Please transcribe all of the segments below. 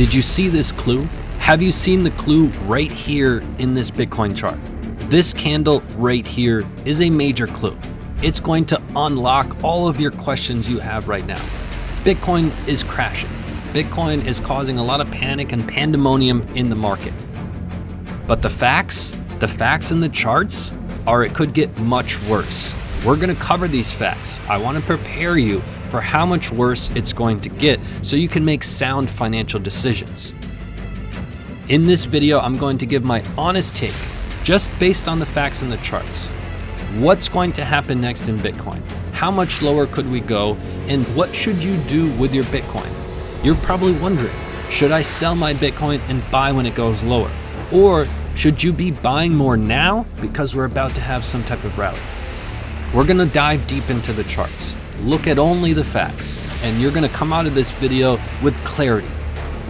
Did you see this clue? Have you seen the clue right here in this Bitcoin chart? This candle right here is a major clue. It's going to unlock all of your questions you have right now. Bitcoin is crashing. Bitcoin is causing a lot of panic and pandemonium in the market. But the facts in the charts are it could get much worse. We're going to cover these facts. I want to prepare you for how much worse it's going to get so you can make sound financial decisions. In this video, I'm going to give my honest take, just based on the facts in the charts. What's going to happen next in Bitcoin? How much lower could we go? And what should you do with your Bitcoin? You're probably wondering, should I sell my Bitcoin and buy when it goes lower? Or should you be buying more now because we're about to have some type of rally? We're gonna dive deep into the charts, look at only the facts, and you're gonna come out of this video with clarity,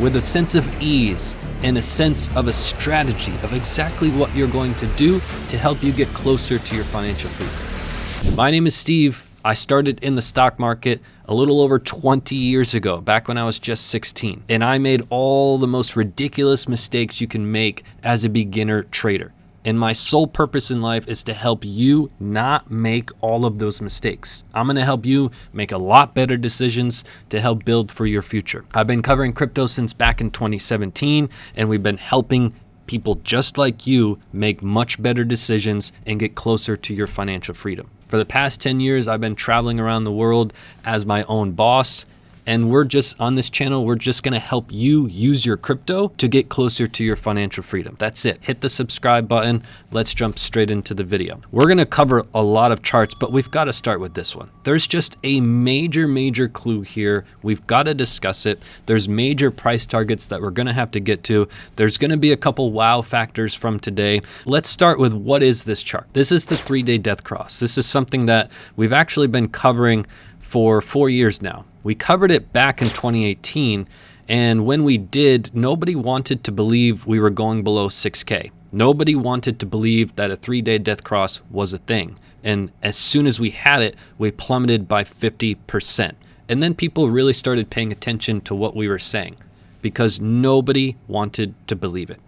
with a sense of ease, and a sense of a strategy of exactly what you're going to do to help you get closer to your financial freedom. My name is Steve. I started in the stock market a little over 20 years ago, back when I was just 16. And I made all the most ridiculous mistakes you can make as a beginner trader. And my sole purpose in life is to help you not make all of those mistakes. I'm gonna help you make a lot better decisions to help build for your future. I've been covering crypto since back in 2017, and we've been helping people just like you make much better decisions and get closer to your financial freedom. For the past 10 years, I've been traveling around the world as my own boss. And we're just on this channel, we're just gonna help you use your crypto to get closer to your financial freedom. That's it. Hit the subscribe button. Let's jump straight into the video. We're gonna cover a lot of charts, but we've gotta start with this one. There's just a major clue here. We've gotta discuss it. There's major price targets that we're gonna have to get to. There's gonna be a couple wow factors from today. Let's start with, what is this chart? This is the 3-day death cross. This is something that we've actually been covering for 4 years now. We covered it back in 2018, and when we did, nobody wanted to believe we were going below 6K. Nobody wanted to believe that a 3-day death cross was a thing. And as soon as we had it, we plummeted by 50%. And then people really started paying attention to what we were saying because nobody wanted to believe it.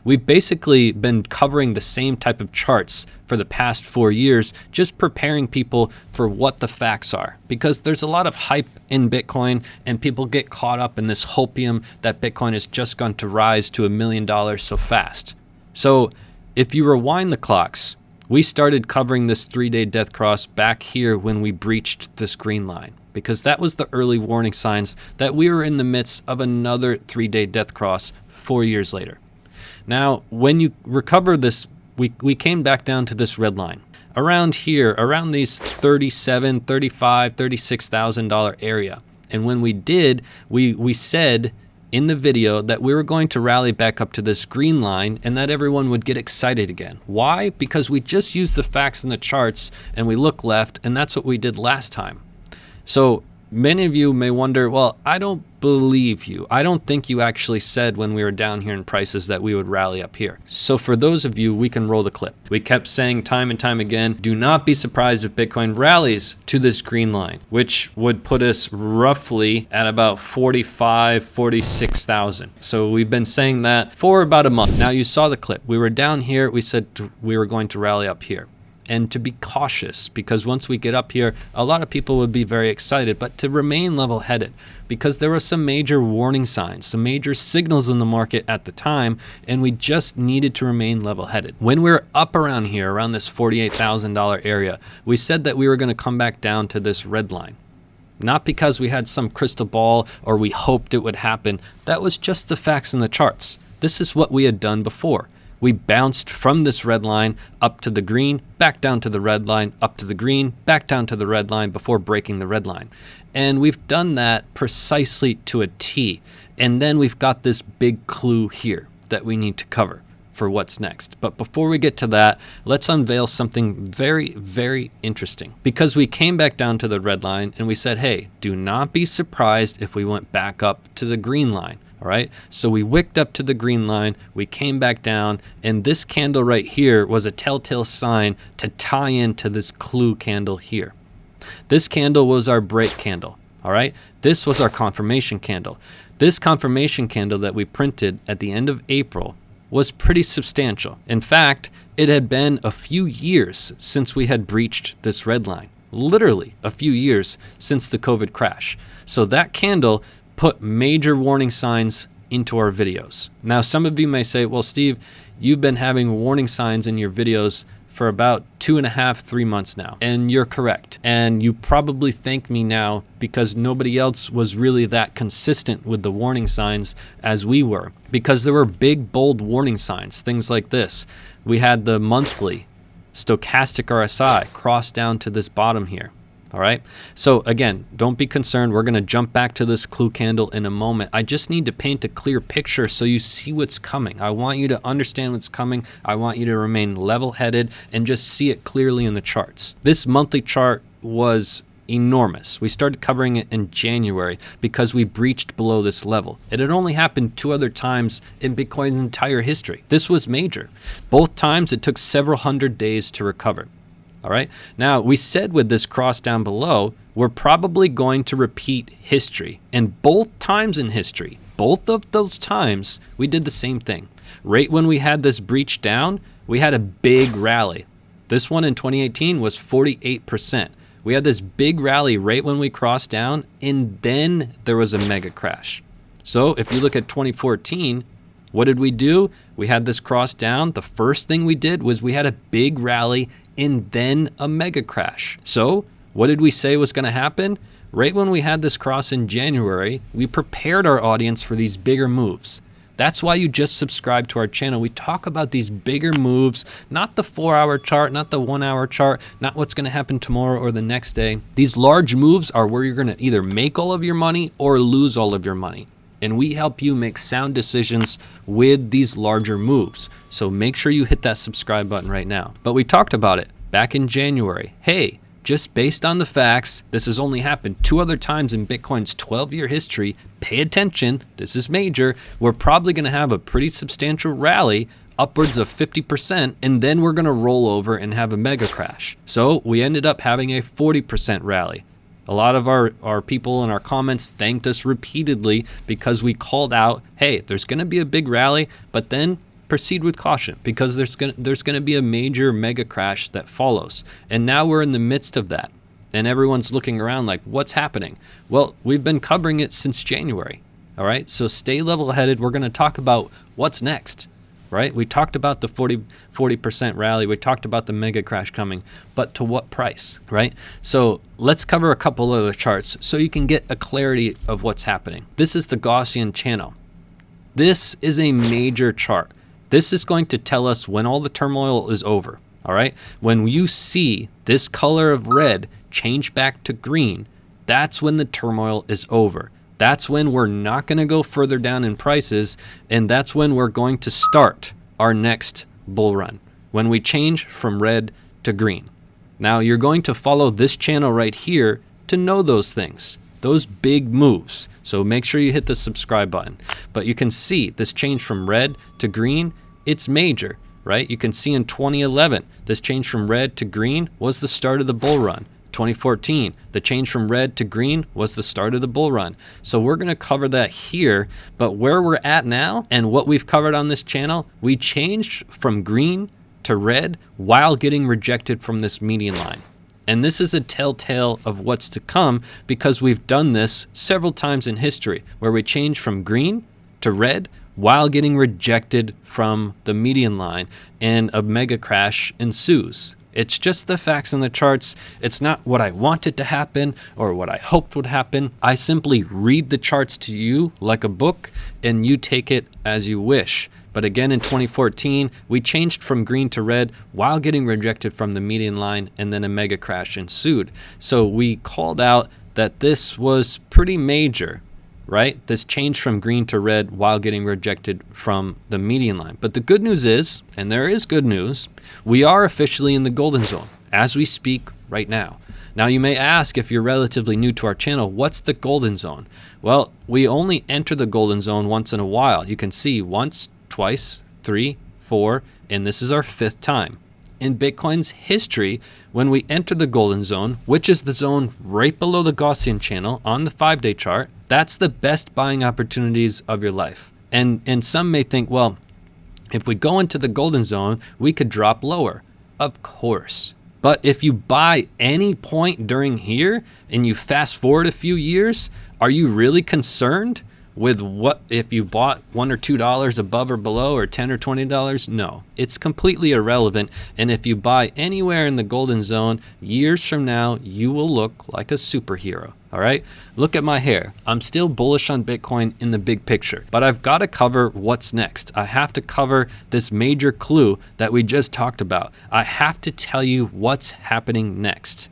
We've basically been covering the same type of charts for the past 4 years, just preparing people for what the facts are, because there's a lot of hype in Bitcoin and people get caught up in this hopium that Bitcoin is just going to rise to $1 million so fast. So if you rewind the clocks, we started covering this 3-day death cross back here when we breached this green line, because that was the early warning signs that we were in the midst of another 3-day death cross 4 years later. Now, when you recover this, we came back down to this red line. Around here, around these $37,000, $35,000, $36,000 area. And when we did, we said in the video that we were going to rally back up to this green line and that everyone would get excited again. Why? Because we just used the facts in the charts and we look left, and that's what we did last time. So many of you may wonder, well, I don't believe you. I don't think you actually said when we were down here in prices that we would rally up here. So for those of you, we can roll the clip. We kept saying time and time again, do not be surprised if Bitcoin rallies to this green line, which would put us roughly at about 45, 46,000. So we've been saying that for about a month. Now you saw the clip. We were down here. We said we were going to rally up here. And to be cautious, because once we get up here, a lot of people would be very excited, but to remain level-headed, because there were some major warning signs, some major signals in the market at the time, and we just needed to remain level-headed. When we were up around here, around this $48,000 area, we said that we were going to come back down to this red line. Not because we had some crystal ball or we hoped it would happen. That was just the facts in the charts. This is what we had done before. We bounced from this red line up to the green, back down to the red line, up to the green, back down to the red line before breaking the red line. And we've done that precisely to a T. And then we've got this big clue here that we need to cover for what's next. But before we get to that, let's unveil something very interesting. Because we came back down to the red line and we said, hey, do not be surprised if we went back up to the green line. All right, so we wicked up to the green line, we came back down, and this candle right here was a telltale sign to tie into this clue candle here. This candle was our break candle. All right, this was our confirmation candle. This confirmation candle that we printed at the end of April was pretty substantial. In fact, it had been a few years since we had breached this red line. Literally a few years since the COVID crash. So that candle put major warning signs into our videos. Now, some of you may say, well, Steve, you've been having warning signs in your videos for about 2.5, 3 months now. And you're correct. And you probably thank me now because nobody else was really that consistent with the warning signs as we were. Because there were big, bold warning signs, things like this. We had the monthly stochastic RSI cross down to this bottom here. All right. So again, don't be concerned. We're going to jump back to this clue candle in a moment. I just need to paint a clear picture so you see what's coming. I want you to understand what's coming. I want you to remain level-headed and just see it clearly in the charts. This monthly chart was enormous. We started covering it in January because we breached below this level. It had only happened 2 other times in Bitcoin's entire history. This was major. Both times it took several hundred days to recover. All right. Now, we said with this cross down below, we're probably going to repeat history. And both times in history, both of those times, we did the same thing. Right when we had this breach down, we had a big rally. This one in 2018 was 48%. We had this big rally right when we crossed down, and then there was a mega crash. So if you look at 2014, what did we do? We had this cross down. The first thing we did was we had a big rally and then a mega crash. So what did we say was going to happen? Right when we had this cross in January, we prepared our audience for these bigger moves. That's why you just subscribe to our channel. We talk about these bigger moves, not the 4-hour chart, not the 1-hour chart, not what's going to happen tomorrow or the next day. These large moves are where you're going to either make all of your money or lose all of your money. And we help you make sound decisions with these larger moves. So make sure you hit that subscribe button right now. But we talked about it back in January. Hey, just based on the facts, this has only happened 2 other times in Bitcoin's 12-year history. Pay attention. This is major. We're probably going to have a pretty substantial rally, upwards of 50%, and then we're going to roll over and have a mega crash. So we ended up having a 40% rally. A lot of our people in our comments thanked us repeatedly because we called out, hey, there's going to be a big rally, but then proceed with caution because there's going to be a major mega crash that follows. And now we're in the midst of that. And everyone's looking around like, what's happening? Well, we've been covering it since January. All right. So stay level-headed. We're going to talk about what's next. Right? We talked about the 40% rally. We talked about the mega crash coming, but to what price, right? So let's cover a couple other charts so you can get a clarity of what's happening. This is the Gaussian channel. This is a major chart. This is going to tell us when all the turmoil is over, all right? When you see this color of red change back to green, that's when the turmoil is over. That's when we're not going to go further down in prices, and that's when we're going to start our next bull run, when we change from red to green. Now, you're going to follow this channel right here to know those things, those big moves. So make sure you hit the subscribe button. But you can see this change from red to green, it's major, right? You can see in 2011, this change from red to green was the start of the bull run. 2014, the change from red to green was the start of the bull run. So we're going to cover that here, but where we're at now and what we've covered on this channel, we changed from green to red while getting rejected from this median line. And this is a telltale of what's to come because we've done this several times in history where we change from green to red while getting rejected from the median line and a mega crash ensues. It's just the facts in the charts. It's not what I wanted to happen or what I hoped would happen. I simply read the charts to you like a book and you take it as you wish. But again, in 2014, we changed from green to red while getting rejected from the median line and then a mega crash ensued. So we called out that this was pretty major, right? This change from green to red while getting rejected from the median line. But the good news is, and there is good news, we are officially in the golden zone as we speak right now. Now you may ask, if you're relatively new to our channel, what's the golden zone? Well, we only enter the golden zone once in a while. You can see once, twice, 3, 4, and this is our 5th time. in Bitcoin's history, when we enter the golden zone, which is the zone right below the Gaussian channel on the 5-day chart, that's the best buying opportunities of your life. And some may think, well, if we go into the golden zone, we could drop lower. Of course. But if you buy any point during here and you fast forward a few years, are you really concerned with what if you bought $1 or $2 above or below, or $10 or $20? No, it's completely irrelevant. And if you buy anywhere in the golden zone, years from now, you will look like a superhero. All right, look at my hair. I'm still bullish on Bitcoin in the big picture, but I've got to cover what's next. I have to cover this major clue that we just talked about. I have to tell you what's happening next,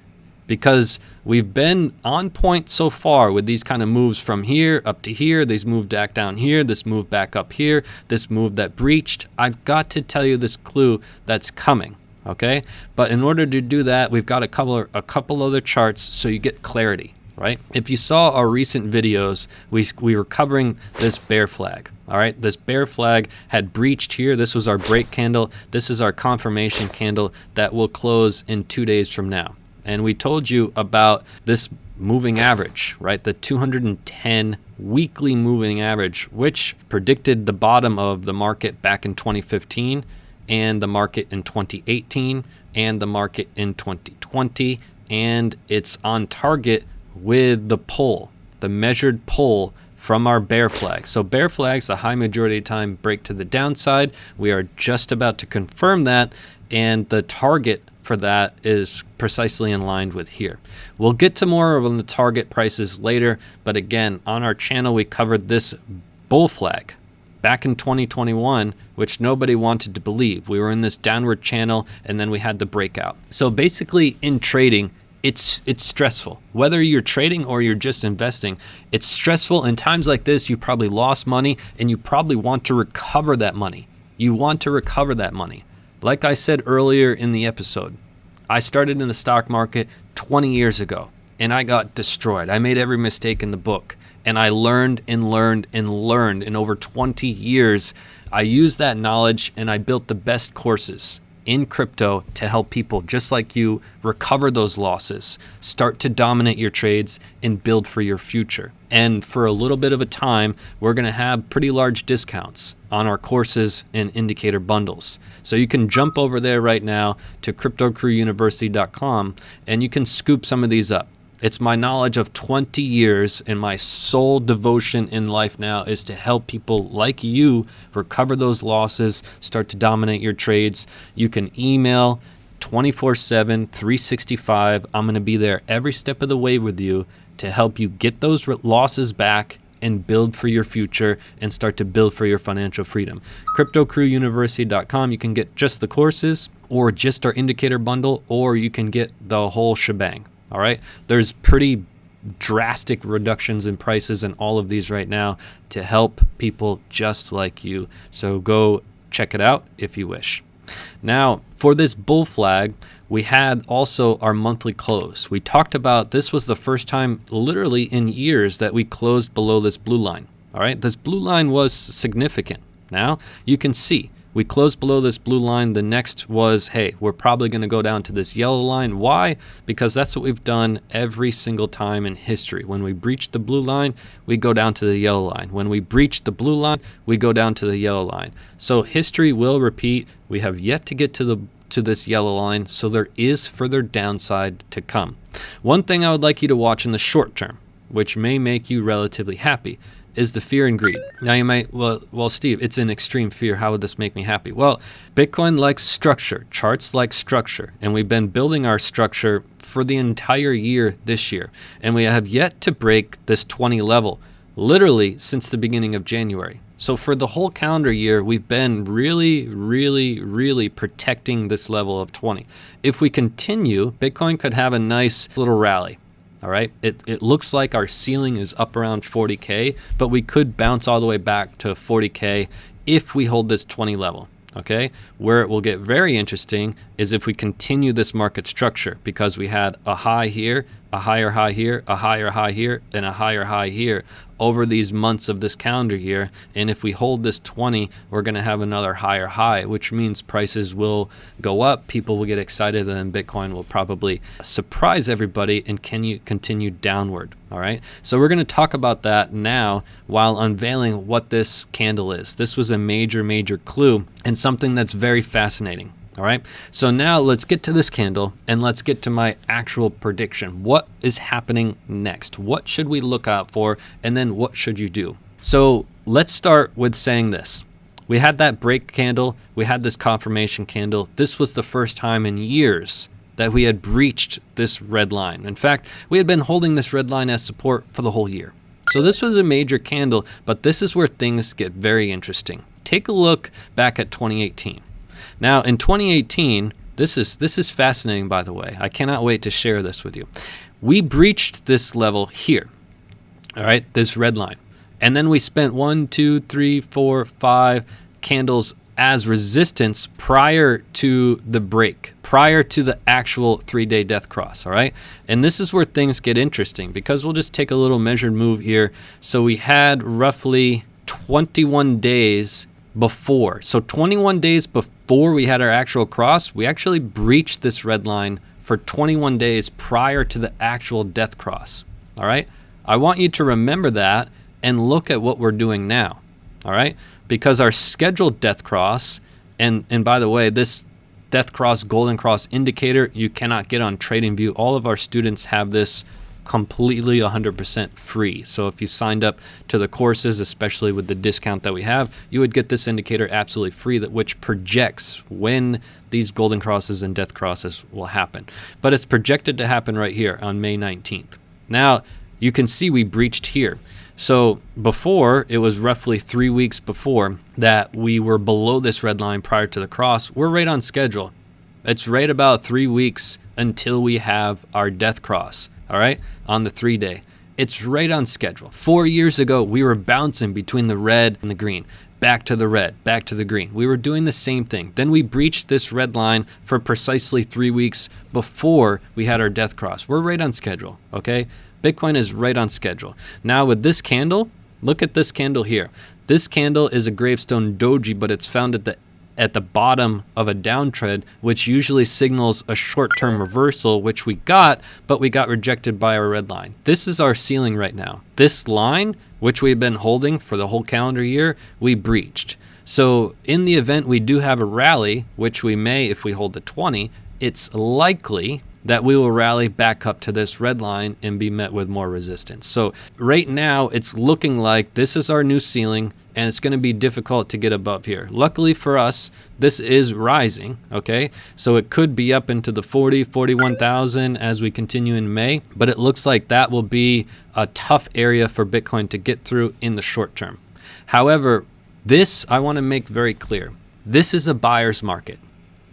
because we've been on point so far with these kind of moves from here up to here. These moved back down here, this move back up here, this move that breached. I've got to tell you this clue that's coming. Okay, but in order to do that, we've got a couple other charts so you get clarity. Right? If you saw our recent videos, we were covering this bear flag. All right, this bear flag had breached here. This was our break candle. This is our confirmation candle that will close in 2 days from now. And we told you about this moving average, right? The 210 weekly moving average, which predicted the bottom of the market back in 2015, and the market in 2018, and the market in 2020, and it's on target with the pull, the measured pull from our bear flag. So bear flags, the high majority of time, break to the downside. We are just about to confirm that, and the target for that is precisely in line with here. We'll get to more on the target prices later, but again, on our channel, we covered this bull flag back in 2021, which nobody wanted to believe. We were in this downward channel, and then we had the breakout. So basically in trading, it's stressful. Whether you're trading or you're just investing, it's stressful. In times like this, you probably lost money, and you probably want to recover that money. You want to recover that money. Like I said earlier in the episode, I started in the stock market 20 years ago, and I got destroyed. I made every mistake in the book, and I learned and learned and learned. In over 20 years, I used that knowledge, and I built the best courses in crypto to help people just like you recover those losses, start to dominate your trades, and build for your future. And for a little bit of a time, we're going to have pretty large discounts on our courses and indicator bundles. So you can jump over there right now to cryptocrewuniversity.com, and you can scoop some of these up. It's my knowledge of 20 years, and my sole devotion in life now is to help people like you recover those losses, start to dominate your trades. You can email 24/7, 365. I'm going to be there every step of the way with you to help you get those losses back and build for your future and start to build for your financial freedom. CryptoCrewUniversity.com, you can get just the courses or just our indicator bundle, or you can get the whole shebang. All right, there's pretty drastic reductions in prices in all of these right now to help people just like you. So go check it out if you wish. Now, for this bull flag, we had also our monthly close. We talked about this was the first time literally in years that we closed below this blue line. All right, this blue line was significant. Now you can see we closed below this blue line. The next was, hey, we're probably going to go down to this yellow line. Why? Because that's what we've done every single time in history. When we breach the blue line, we go down to the yellow line. When we breach the blue line, we go down to the yellow line. So history will repeat. We have yet to get to this yellow line, so there is further downside to come. One thing I would like you to watch in the short term, which may make you relatively happy, is the fear and greed. Now you might, well, Steve, it's an extreme fear. How would this make me happy? Well, Bitcoin likes structure. Charts like structure. And we've been building our structure for the entire year this year. And we have yet to break this 20 level, literally since the beginning of January. So for the whole calendar year, we've been really protecting this level of 20. If we continue, Bitcoin could have a nice little rally. All right, it looks like our ceiling is up around 40K, but we could bounce all the way back to 40K if we hold this 20 level. Okay, where it will get very interesting is if we continue this market structure, because we had a high here, a higher high here, a higher high here, and a higher high here, over these months of this calendar year. And if we hold this 20, we're going to have another higher high, which means prices will go up. People will get excited, and then Bitcoin will probably surprise everybody and continue downward. All right. So we're going to talk about that now while unveiling what this candle is. This was a major clue and something that's very fascinating. All right, so now let's get to this candle and let's get to my actual prediction. What is happening next? What should we look out for? And then what should you do? So let's start with saying this. We had that break candle. We had this confirmation candle. This was the first time in years that we had breached this red line. In fact, we had been holding this red line as support for the whole year. So this was a major candle, but this is where things get very interesting. Take a look back at 2018. Now, in 2018, this is fascinating, by the way. I cannot wait to share this with you. We breached this level here, all right, this red line. And then we spent 1, 2, 3, 4, 5 candles as resistance prior to the break, prior to the actual 3-day death cross, all right? And this is where things get interesting, because we'll just take a little measured move here. So we had roughly 21 days before. So 21 days before we had our actual cross, we actually breached this red line for 21 days prior to the actual death cross. All right. I want you to remember that and look at what we're doing now. All right. Because our scheduled death cross, and by the way, this death cross, golden cross indicator, you cannot get on TradingView. All of our students have this completely 100% free. So if you signed up to the courses, especially with the discount that we have, you would get this indicator absolutely free, which projects when these golden crosses and death crosses will happen. But it's projected to happen right here on May 19th. Now, you can see we breached here. So before, it was roughly 3 weeks before that we were below this red line prior to the cross. We're right on schedule. It's right about 3 weeks until we have our death cross. All right, on the 3-day. It's right on schedule. 4 years ago, we were bouncing between the red and the green, back to the red, back to the green. We were doing the same thing. Then we breached this red line for precisely 3 weeks before we had our death cross. We're right on schedule, okay? Bitcoin is right on schedule. Now with this candle, look at this candle here. This candle is a gravestone doji, but it's found at the bottom of a downtrend, which usually signals a short-term reversal, which we got, but we got rejected by our red line. This is our ceiling right now. This line, which we've been holding for the whole calendar year, we breached. So in the event we do have a rally, which we may if we hold the 20, it's likely that we will rally back up to this red line and be met with more resistance. So right now, it's looking like this is our new ceiling, and it's going to be difficult to get above here. Luckily for us, this is rising, okay? So it could be up into the 41,000 as we continue in May, but it looks like that will be a tough area for Bitcoin to get through in the short term. However, this I want to make very clear. This is a buyer's market,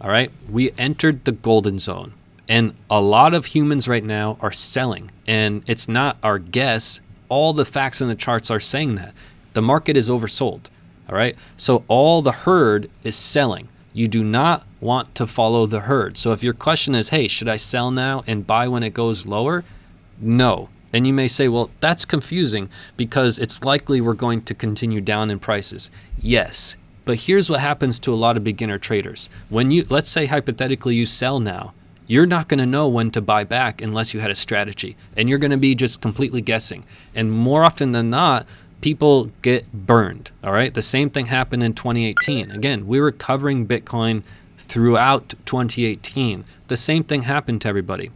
all right? We entered the golden zone, and a lot of humans right now are selling, and it's not our guess. All the facts in the charts are saying that. The market is oversold, all right? So all the herd is selling. You do not want to follow the herd. So if your question is, hey, should I sell now and buy when it goes lower? No. And you may say, well, that's confusing because it's likely we're going to continue down in prices. Yes, but here's what happens to a lot of beginner traders. When you, let's say hypothetically you sell now, you're not going to know when to buy back unless you had a strategy, and you're going to be just completely guessing. And more often than not, people get burned, all right? The same thing happened in 2018. Again, we were covering Bitcoin throughout 2018. The same thing happened to everybody.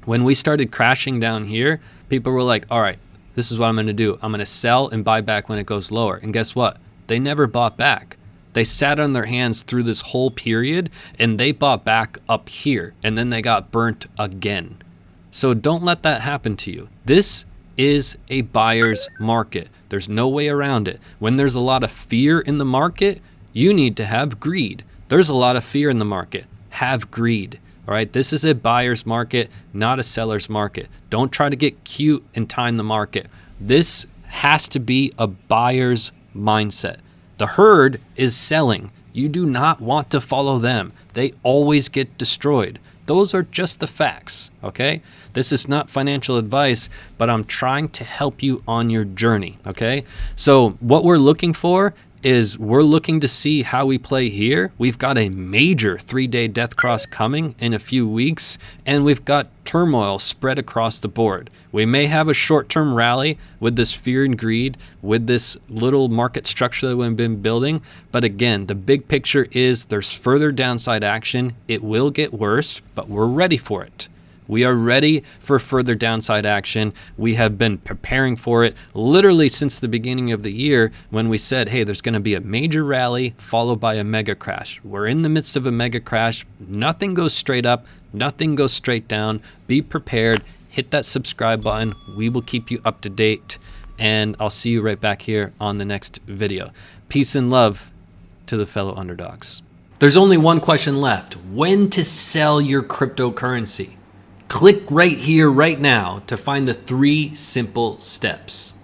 When we started crashing down here, people were like, all right, this is what I'm going to do. I'm going to sell and buy back when it goes lower. And guess what? They never bought back. They sat on their hands through this whole period, and they bought back up here, and then they got burnt again. So don't let that happen to you. This is a buyer's market. There's no way around it. When there's a lot of fear in the market, you need to have greed. There's a lot of fear in the market. Have greed. All right. This is a buyer's market, not a seller's market. Don't try to get cute and time the market. This has to be a buyer's mindset. The herd is selling. You do not want to follow them. They always get destroyed. Those are just the facts, okay? This is not financial advice, but I'm trying to help you on your journey, okay? So what we're looking for is we're looking to see how we play here. We've got a major 3-day death cross coming in a few weeks, and we've got turmoil spread across the board. We may have a short-term rally with this fear and greed, with this little market structure that we've been building. But again, the big picture is there's further downside action. It will get worse, but we're ready for it. We are ready for further downside action. We have been preparing for it literally since the beginning of the year when we said, hey, there's going to be a major rally followed by a mega crash. We're in the midst of a mega crash. Nothing goes straight up. Nothing goes straight down. Be prepared. Hit that subscribe button. We will keep you up to date. And I'll see you right back here on the next video. Peace and love to the fellow underdogs. There's only one question left. When to sell your cryptocurrency? Click right here, right now to find the 3 simple steps.